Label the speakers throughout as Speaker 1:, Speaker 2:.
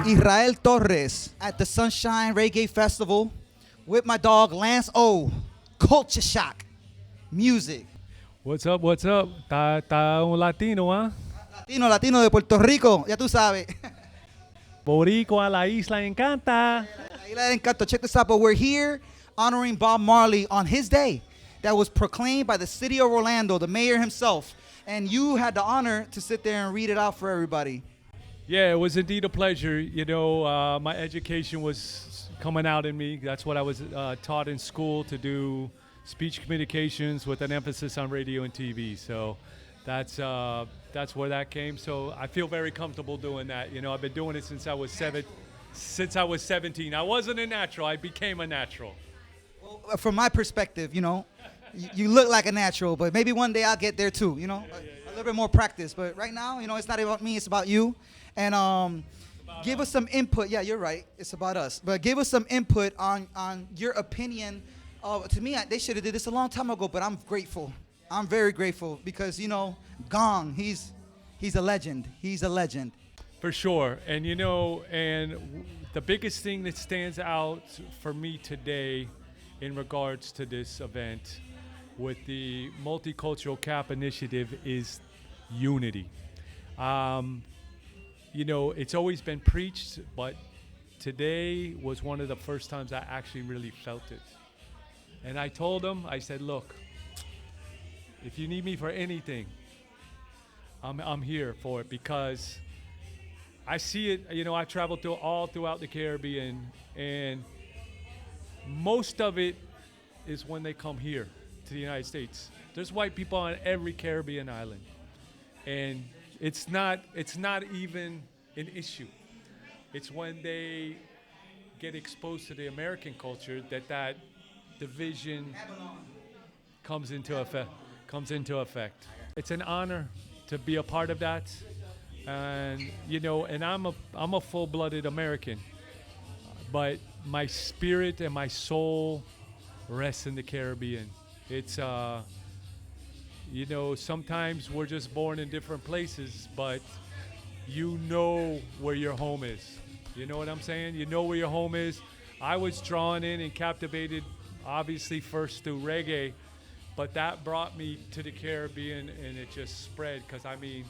Speaker 1: Israel Torres at the Sunshine Reggae Festival with my dog Lance O. KulchaShokMuzik.
Speaker 2: What's up? What's up? Ta un latino, ¿ah?
Speaker 1: Latino de Puerto Rico, ya tú sabes.
Speaker 2: Boricua, la isla encanta.
Speaker 1: La Isla de Encanto. Check this out, but we're here honoring Bob Marley on his day that was proclaimed by the city of Orlando, the mayor himself. And you had the honor to sit there and read it out for everybody.
Speaker 2: Yeah, it was indeed a pleasure. You know, my education was coming out in me. That's what I was taught in school, to do speech communications with an emphasis on radio and TV. So that's where that came. So I feel very comfortable doing that. You know, I've been doing it since I was 17. I wasn't a natural. I became a natural.
Speaker 1: Well, from my perspective, you know, you look like a natural, but maybe one day I'll get there too, you know. A little bit more practice. But right now, you know, it's not about me, it's about you. And give us some input. Yeah, you're right. It's about us. But give us some input on your opinion. To me, they should have did this a long time ago, but I'm grateful. I'm very grateful because, you know, Gong, he's a legend. He's a legend.
Speaker 2: For sure. And, you know, the biggest thing that stands out for me today in regards to this event with the Multicultural Cap Initiative is unity. You know, it's always been preached, but today was one of the first times I actually really felt it. And I told them, I said, look, if you need me for anything, I'm here for it, because I see it. You know, I traveled all throughout the Caribbean, and most of it is when they come here to the United States. There's white people on every Caribbean island, and it's not even an issue. It's when they get exposed to the American culture that division comes into effect. It's an honor to be a part of that, and you know, and I'm a full-blooded American, but my spirit and my soul rests in the Caribbean. It's you know, sometimes we're just born in different places, but you know where your home is. You know what I'm saying? You know where your home is. I was drawn in and captivated, obviously first through reggae, but that brought me to the Caribbean, and it just spread, because I mean,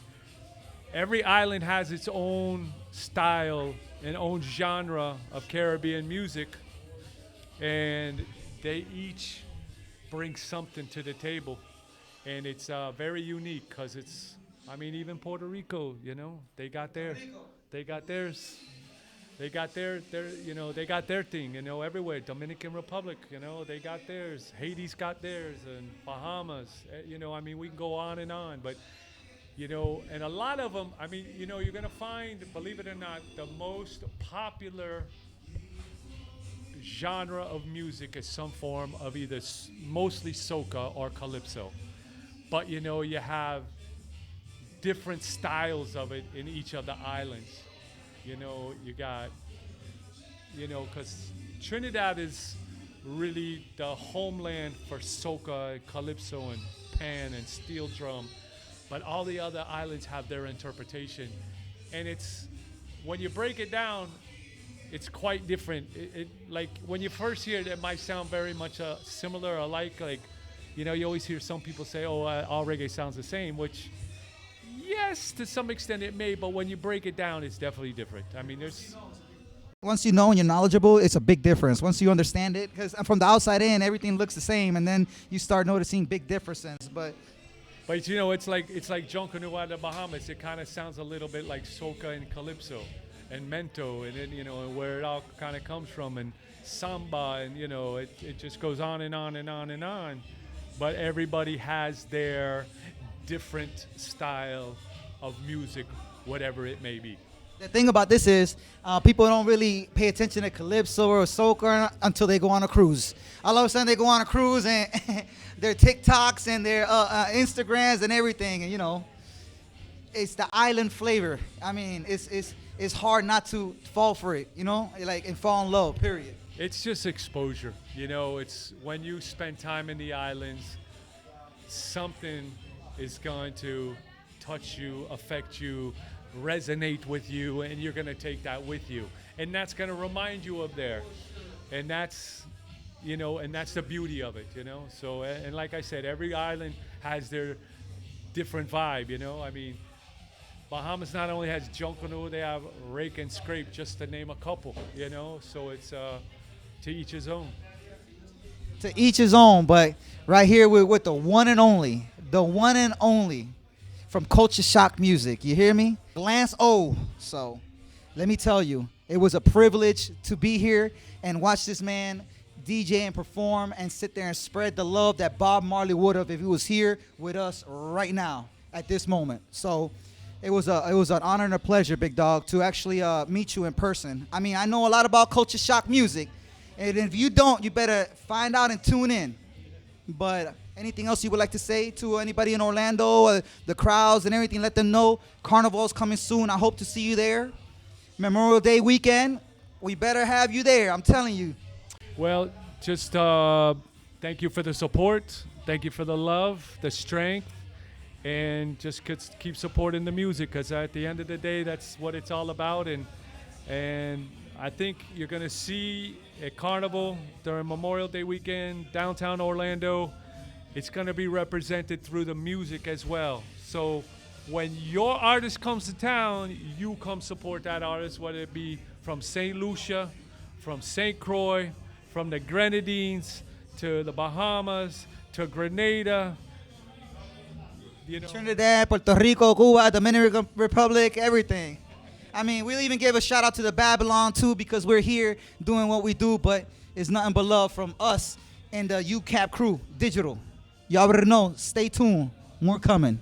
Speaker 2: every island has its own style and own genre of Caribbean music, and they each bring something to the table. And it's very unique, because it's, I mean, even Puerto Rico, you know, they got theirs. They got their, you know, they got their thing, you know, everywhere. Dominican Republic, you know, they got theirs. Haiti's got theirs, and Bahamas, you know, I mean, we can go on, but, you know, and a lot of them, I mean, you know, you're going to find, believe it or not, the most popular genre of music is some form of either mostly soca or calypso. But, you know, you have different styles of it in each of the islands. You know, you got, you know, because Trinidad is really the homeland for soca, calypso, and pan and steel drum. But all the other islands have their interpretation. And it's, when you break it down, it's quite different. It like, when you first hear it, it might sound very much similar or alike. Like, you know, you always hear some people say, oh, all reggae sounds the same, which, yes, to some extent it may, but when you break it down, it's definitely different. I mean, there's...
Speaker 1: Once you know and you're knowledgeable, it's a big difference. Once you understand it, because from the outside in, everything looks the same, and then you start noticing big differences. But
Speaker 2: you know, it's like Junkanoo out of the Bahamas. It kind of sounds a little bit like soca and calypso and mento, and then, you know, where it all kind of comes from, and samba, and, you know, it just goes on and on and on and on. But everybody has their different style of music, whatever it may be.
Speaker 1: the thing about this is people don't really pay attention to calypso or soca until they go on a cruise. All of a sudden they go on a cruise and their TikToks and their Instagrams and everything, and you know, it's the island flavor. I mean, it's hard not to fall for it, you know, like, and fall in love. Period.
Speaker 2: It's just exposure, you know. It's when you spend time in the islands, something is going to touch you, affect you, resonate with you, and you're going to take that with you. And that's going to remind you of there. And that's, and that's the beauty of it, So, and like I said, every island has their different vibe, I mean, Bahamas not only has Junkanoo, they have Rake and Scrape, just to name a couple, So it's to each his own.
Speaker 1: To each his own, but right here we're with the one and only from KulchaShokMuzik. You hear me? Lance O. So let me tell you, it was a privilege to be here and watch this man DJ and perform and sit there and spread the love that Bob Marley would have if he was here with us right now at this moment. So it was an honor and a pleasure, big dog, to actually meet you in person. I mean, I know a lot about KulchaShokMuzik, and if you don't, you better find out and tune in. But anything else you would like to say to anybody in Orlando, the crowds and everything? Let them know Carnival's coming soon. I hope to see you there. Memorial Day weekend, we better have you there. I'm telling you.
Speaker 2: Well, just thank you for the support. Thank you for the love, the strength, and just keep supporting the music, because at the end of the day, that's what it's all about. And I think you're going to see at Carnival during Memorial Day weekend, downtown Orlando, it's going to be represented through the music as well. So when your artist comes to town, you come support that artist, whether it be from St. Lucia, from St. Croix, from the Grenadines, to the Bahamas, to Grenada.
Speaker 1: Trinidad, Puerto Rico, Cuba, Dominican Republic, everything. I mean, we'll even give a shout out to the Babylon too, because we're here doing what we do, but it's nothing but love from us and the UCAP crew, digital. Y'all already know, stay tuned, more coming.